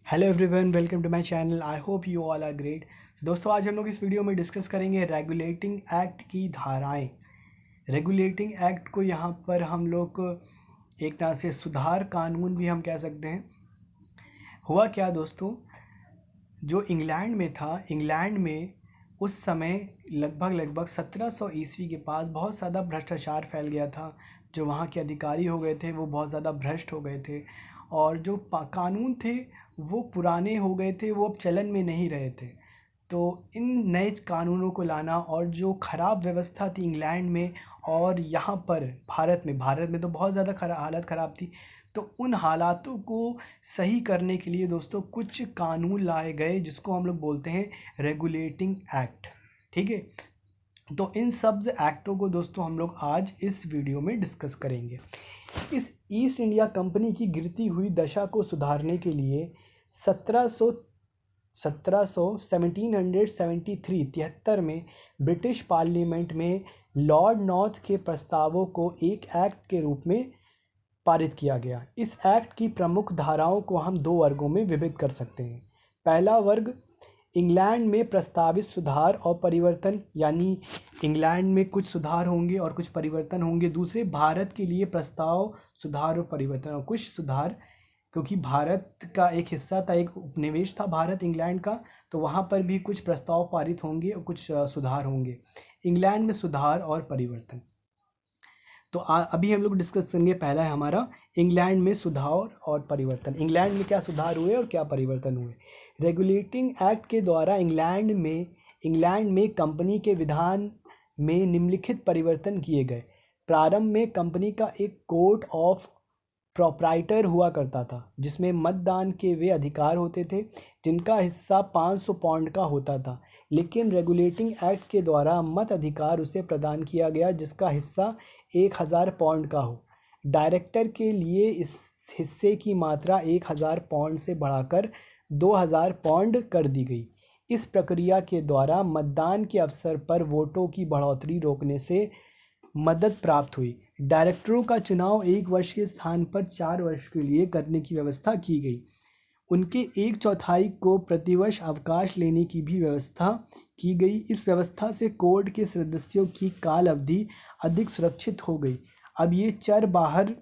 Hello everyone, welcome to my channel. I hope you all are great. दोस्तों, आज हम लोग इस वीडियो में डिस्कस करेंगे रेगुलेटिंग एक्ट की धाराएं। रेगुलेटिंग एक्ट को यहाँ पर हम लोग एक तरह से सुधार कानून भी हम कह सकते हैं। हुआ क्या दोस्तों, जो इंग्लैंड में था, इंग्लैंड में उस समय लगभग 1700 ईस्वी के पास बहुत ज़्यादा भ्रष्टाचार फैल गया था। जो वहाँ के अधिकारी हो गए थे वो बहुत ज़्यादा भ्रष्ट हो गए थे, और जो कानून थे वो पुराने हो गए थे, वो अब चलन में नहीं रहे थे। तो इन नए कानूनों को लाना, और जो ख़राब व्यवस्था थी इंग्लैंड में और यहाँ पर भारत में तो बहुत ज़्यादा हालत ख़राब थी। तो उन हालातों को सही करने के लिए दोस्तों कुछ कानून लाए गए, जिसको हम लोग बोलते हैं रेगुलेटिंग एक्ट। ठीक है, तो इन सब एक्टों को दोस्तों हम लोग आज इस वीडियो में डिस्कस करेंगे। इस ईस्ट इंडिया कंपनी की गिरती हुई दशा को सुधारने के लिए 1773 में ब्रिटिश पार्लियामेंट में लॉर्ड नॉर्थ के प्रस्तावों को एक एक्ट के रूप में पारित किया गया। इस एक्ट की प्रमुख धाराओं को हम दो वर्गों में विभक्त कर सकते हैं। पहला वर्ग इंग्लैंड में प्रस्तावित सुधार और परिवर्तन, यानी इंग्लैंड में कुछ सुधार होंगे और कुछ परिवर्तन होंगे। दूसरे भारत के लिए प्रस्ताव, सुधार और परिवर्तन और कुछ सुधार, क्योंकि भारत का एक हिस्सा था, एक उपनिवेश था भारत इंग्लैंड का, तो वहाँ पर भी कुछ प्रस्ताव पारित होंगे और कुछ सुधार होंगे। इंग्लैंड में सुधार और परिवर्तन। तो अभी हम लोग डिस्कस करेंगे। पहला है हमारा इंग्लैंड में सुधार और परिवर्तन। इंग्लैंड में क्या सुधार हुए और क्या परिवर्तन हुए। रेगुलेटिंग एक्ट के द्वारा इंग्लैंड में कंपनी के विधान में निम्नलिखित परिवर्तन किए गए। प्रारंभ में कंपनी का एक कोर्ट ऑफ प्रोप्राइटर हुआ करता था, जिसमें मतदान के वे अधिकार होते थे जिनका हिस्सा 500 पाउंड का होता था। लेकिन रेगुलेटिंग एक्ट के द्वारा मत अधिकार उसे प्रदान किया गया जिसका हिस्सा 1000 पाउंड का हो। डायरेक्टर के लिए इस हिस्से की मात्रा 1000 पाउंड से बढ़ाकर 2000 पाउंड कर दी गई। इस प्रक्रिया के द्वारा मतदान के अवसर पर वोटों की बढ़ोतरी रोकने से मदद प्राप्त हुई। डायरेक्टरों का चुनाव 1 वर्ष के स्थान पर 4 वर्ष के लिए करने की व्यवस्था की गई। उनके 1/4 को प्रतिवर्ष अवकाश लेने की भी व्यवस्था की गई। इस व्यवस्था से कोर्ट के सदस्यों की काल अवधि अधिक सुरक्षित हो गई। अब ये चर बाहर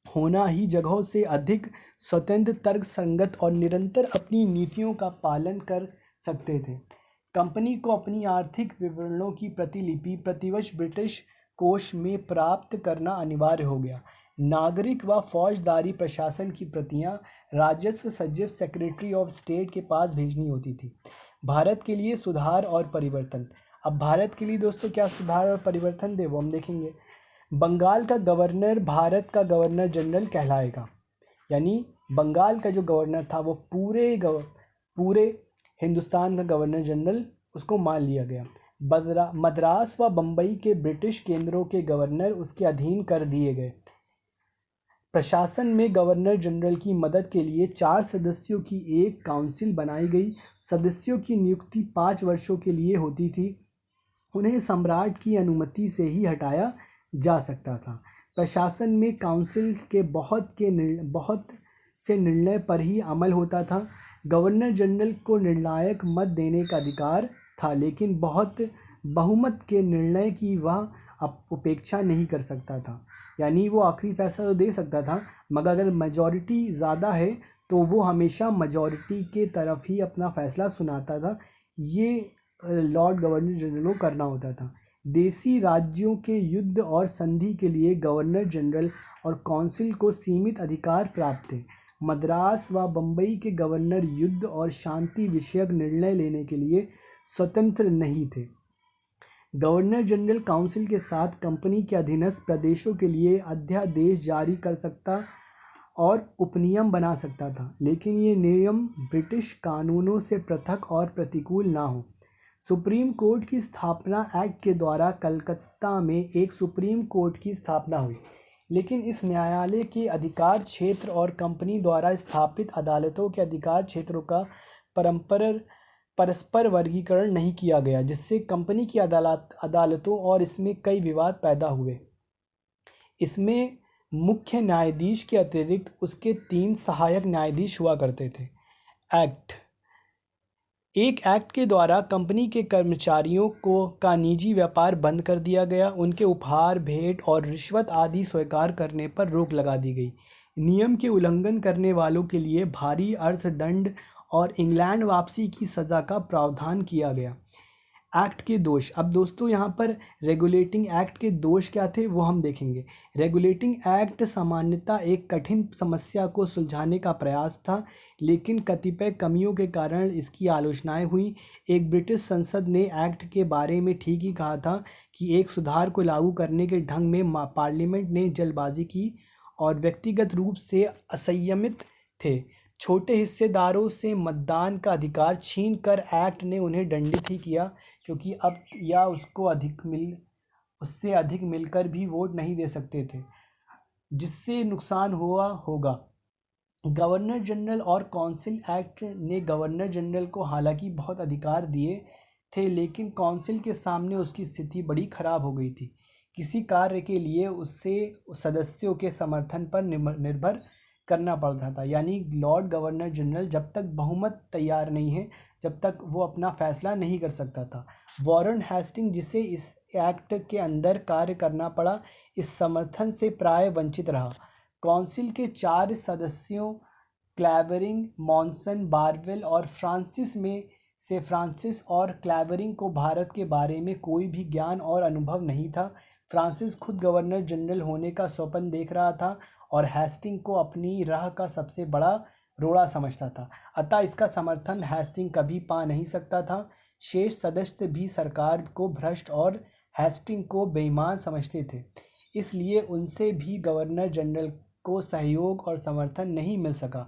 होना ही जगहों से अधिक स्वतंत्र, तर्कसंगत और निरंतर अपनी नीतियों का पालन कर सकते थे। कंपनी को अपनी आर्थिक विवरणों की प्रतिलिपि प्रतिवर्ष ब्रिटिश कोष में प्राप्त करना अनिवार्य हो गया। नागरिक व फौजदारी प्रशासन की प्रतियां राजस्व सचिव, सेक्रेटरी ऑफ स्टेट के पास भेजनी होती थी। भारत के लिए सुधार और परिवर्तन। अब भारत के लिए दोस्तों क्या सुधार और परिवर्तन थे वो हम देखेंगे। बंगाल का गवर्नर भारत का गवर्नर जनरल कहलाएगा, यानी बंगाल का जो गवर्नर था वो पूरे हिंदुस्तान का गवर्नर जनरल उसको मान लिया गया। मद्रास व बम्बई के ब्रिटिश केंद्रों के गवर्नर उसके अधीन कर दिए गए। प्रशासन में गवर्नर जनरल की मदद के लिए 4 सदस्यों की एक काउंसिल बनाई गई। सदस्यों की नियुक्ति 5 वर्षों के लिए होती थी। उन्हें सम्राट की अनुमति से ही हटाया जा सकता था। प्रशासन में काउंसिल के बहुत से निर्णय पर ही अमल होता था। गवर्नर जनरल को निर्णायक मत देने का अधिकार था, लेकिन बहुमत के निर्णय की वह उपेक्षा नहीं कर सकता था। यानी वो आखिरी फैसला तो दे सकता था, मगर अगर मेजॉरिटी ज़्यादा है तो वो हमेशा मेजॉरिटी के तरफ ही अपना फैसला सुनाता था। ये लॉर्ड गवर्नर जनरल को करना होता था। देशी राज्यों के युद्ध और संधि के लिए गवर्नर जनरल और काउंसिल को सीमित अधिकार प्राप्त थे। मद्रास व बम्बई के गवर्नर युद्ध और शांति विषयक निर्णय लेने के लिए स्वतंत्र नहीं थे। गवर्नर जनरल काउंसिल के साथ कंपनी के अधीनस्थ प्रदेशों के लिए अध्यादेश जारी कर सकता और उपनियम बना सकता था, लेकिन ये नियम ब्रिटिश कानूनों से पृथक और प्रतिकूल ना हो। सुप्रीम कोर्ट की स्थापना एक्ट के द्वारा कलकत्ता में एक सुप्रीम कोर्ट की स्थापना हुई, लेकिन इस न्यायालय के अधिकार क्षेत्र और कंपनी द्वारा स्थापित अदालतों के अधिकार क्षेत्रों का परस्पर वर्गीकरण नहीं किया गया, जिससे कंपनी की अदालतों और इसमें कई विवाद पैदा हुए। इसमें मुख्य न्यायाधीश के अतिरिक्त उसके 3 सहायक न्यायाधीश हुआ करते थे। एक्ट। एक एक्ट के द्वारा कंपनी के कर्मचारियों को का निजी व्यापार बंद कर दिया गया, उनके उपहार, भेंट और रिश्वत आदि स्वीकार करने पर रोक लगा दी गई। नियम के उल्लंघन करने वालों के लिए भारी अर्थदंड और इंग्लैंड वापसी की सज़ा का प्रावधान किया गया। एक्ट के दोष। अब दोस्तों यहाँ पर रेगुलेटिंग एक्ट के दोष क्या थे वो हम देखेंगे। रेगुलेटिंग एक्ट सामान्यतः एक कठिन समस्या को सुलझाने का प्रयास था, लेकिन कतिपय कमियों के कारण इसकी आलोचनाएं हुई। एक ब्रिटिश संसद ने एक्ट के बारे में ठीक ही कहा था कि एक सुधार को लागू करने के ढंग में पार्लियामेंट ने जल्दबाजी की और व्यक्तिगत रूप से असंयमित थे। छोटे हिस्सेदारों से मतदान का अधिकार छीन कर एक्ट ने उन्हें दंडित ही किया, क्योंकि अब या उससे अधिक मिलकर भी वोट नहीं दे सकते थे, जिससे नुकसान हुआ होगा। गवर्नर जनरल और काउंसिल एक्ट ने गवर्नर जनरल को हालांकि बहुत अधिकार दिए थे, लेकिन काउंसिल के सामने उसकी स्थिति बड़ी खराब हो गई थी। किसी कार्य के लिए उससे सदस्यों के समर्थन पर निर्भर करना पड़ता था, यानी लॉर्ड गवर्नर जनरल जब तक बहुमत तैयार नहीं है, जब तक वो अपना फैसला नहीं कर सकता था। वॉरेन हेस्टिंग, जिसे इस एक्ट के अंदर कार्य करना पड़ा, इस समर्थन से प्राय वंचित रहा। काउंसिल के 4 सदस्यों क्लैवरिंग, मॉनसन, बारवेल और फ्रांसिस और क्लैवरिंग को भारत के बारे में कोई भी ज्ञान और अनुभव नहीं था। फ्रांसिस खुद गवर्नर जनरल होने का स्वप्न देख रहा था और हेस्टिंग को अपनी राह का सबसे बड़ा रोड़ा समझता था, अतः इसका समर्थन हेस्टिंग कभी पा नहीं सकता था। शेष सदस्य भी सरकार को भ्रष्ट और हेस्टिंग को बेईमान समझते थे, इसलिए उनसे भी गवर्नर जनरल को सहयोग और समर्थन नहीं मिल सका।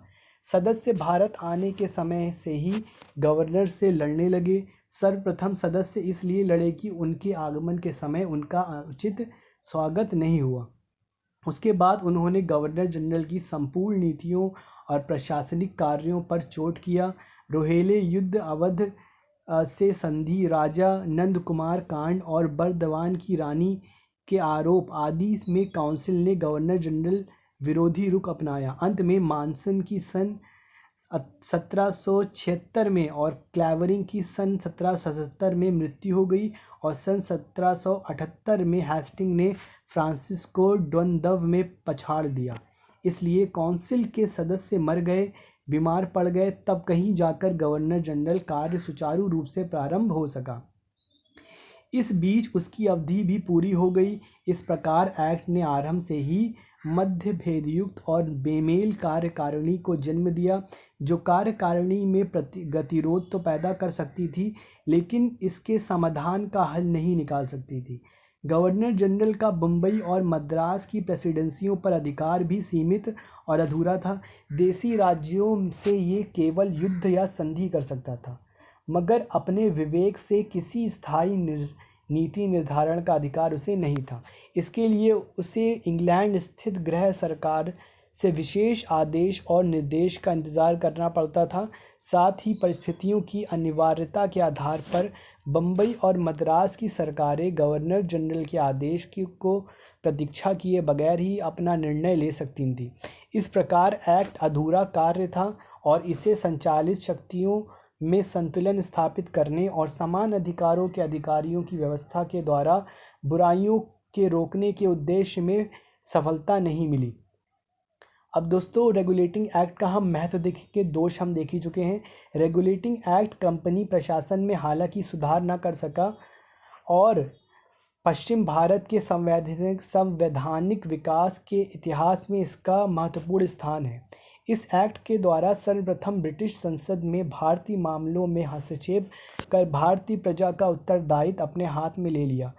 सदस्य भारत आने के समय से ही गवर्नर से लड़ने लगे। सर्वप्रथम सदस्य इसलिए लड़े कि उनके आगमन के समय उनका उचित स्वागत नहीं हुआ। उसके बाद उन्होंने गवर्नर जनरल की संपूर्ण नीतियों और प्रशासनिक कार्यों पर चोट किया। रोहेले युद्ध, अवध से संधि, राजा नंद कुमार कांड और बर्दवान की रानी के आरोप आदि में काउंसिल ने गवर्नर जनरल विरोधी रुख अपनाया। अंत में मानसन की सन 1776 में और क्लैवरिंग की सन 1777 में मृत्यु हो गई और सन 1778 में हेस्टिंग ने फ्रांसिस को द्वंद्व में पछाड़ दिया। इसलिए काउंसिल के सदस्य मर गए, बीमार पड़ गए, तब कहीं जाकर गवर्नर जनरल कार्य सुचारू रूप से प्रारंभ हो सका। इस बीच उसकी अवधि भी पूरी हो गई। इस प्रकार एक्ट ने आरंभ से ही मतभेदयुक्त और बेमेल कार्यकारिणी को जन्म दिया, जो कार्यकारिणी में गतिरोध तो पैदा कर सकती थी, लेकिन इसके समाधान का हल नहीं निकाल सकती थी। गवर्नर जनरल का बम्बई और मद्रास की प्रेसिडेंसियों पर अधिकार भी सीमित और अधूरा था। देसी राज्यों से ये केवल युद्ध या संधि कर सकता था, मगर अपने विवेक से किसी स्थायी नीति निर्धारण का अधिकार उसे नहीं था। इसके लिए उसे इंग्लैंड स्थित गृह सरकार से विशेष आदेश और निर्देश का इंतज़ार करना पड़ता था। साथ ही परिस्थितियों की अनिवार्यता के आधार पर बम्बई और मद्रास की सरकारें गवर्नर जनरल के आदेश को प्रतीक्षा किए बगैर ही अपना निर्णय ले सकती थीं। इस प्रकार एक्ट अधूरा कार्य था और इसे संचालित शक्तियों में संतुलन स्थापित करने और समान अधिकारों के अधिकारियों की व्यवस्था के द्वारा बुराइयों के रोकने के उद्देश्य में सफलता नहीं मिली। अब दोस्तों रेगुलेटिंग एक्ट का हम महत्व देखेंगे। दोष हम देख ही चुके हैं। रेगुलेटिंग एक्ट कंपनी प्रशासन में हालांकि सुधार न कर सका और पश्चिम भारत के संवैधानिक विकास के इतिहास में इसका महत्वपूर्ण स्थान है। इस एक्ट के द्वारा सर्वप्रथम ब्रिटिश संसद में भारतीय मामलों में हस्तक्षेप कर भारतीय प्रजा का उत्तरदायित्व अपने हाथ में ले लिया।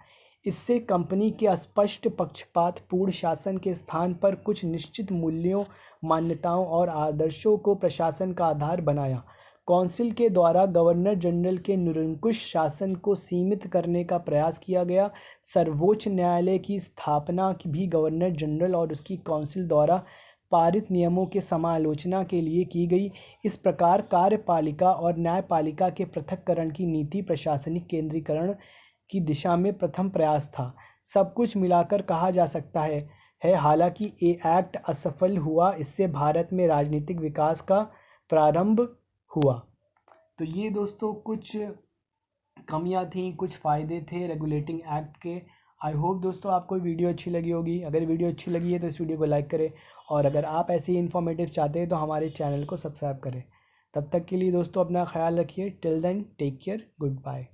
इससे कंपनी के अस्पष्ट पक्षपातपूर्ण शासन के स्थान पर कुछ निश्चित मूल्यों, मान्यताओं और आदर्शों को प्रशासन का आधार बनाया। काउंसिल के द्वारा गवर्नर जनरल के निरंकुश शासन को सीमित करने का प्रयास किया गया। सर्वोच्च न्यायालय की स्थापना भी गवर्नर जनरल और उसकी काउंसिल द्वारा पारित नियमों के समालोचना के लिए की गई। इस प्रकार कार्यपालिका और न्यायपालिका के पृथक्करण की नीति प्रशासनिक केंद्रीकरण की दिशा में प्रथम प्रयास था। सब कुछ मिलाकर कहा जा सकता है हालांकि ये एक्ट असफल हुआ, इससे भारत में राजनीतिक विकास का प्रारंभ हुआ। तो ये दोस्तों कुछ कमियां थी, कुछ फ़ायदे थे रेगुलेटिंग एक्ट के। आई होप दोस्तों आपको वीडियो अच्छी लगी होगी। अगर वीडियो अच्छी लगी है तो इस वीडियो को लाइक करें, और अगर आप ऐसे ही इन्फॉर्मेटिव चाहते हैं तो हमारे चैनल को सब्सक्राइब करें। तब तक के लिए दोस्तों अपना ख्याल रखिए। Till then take care, good bye.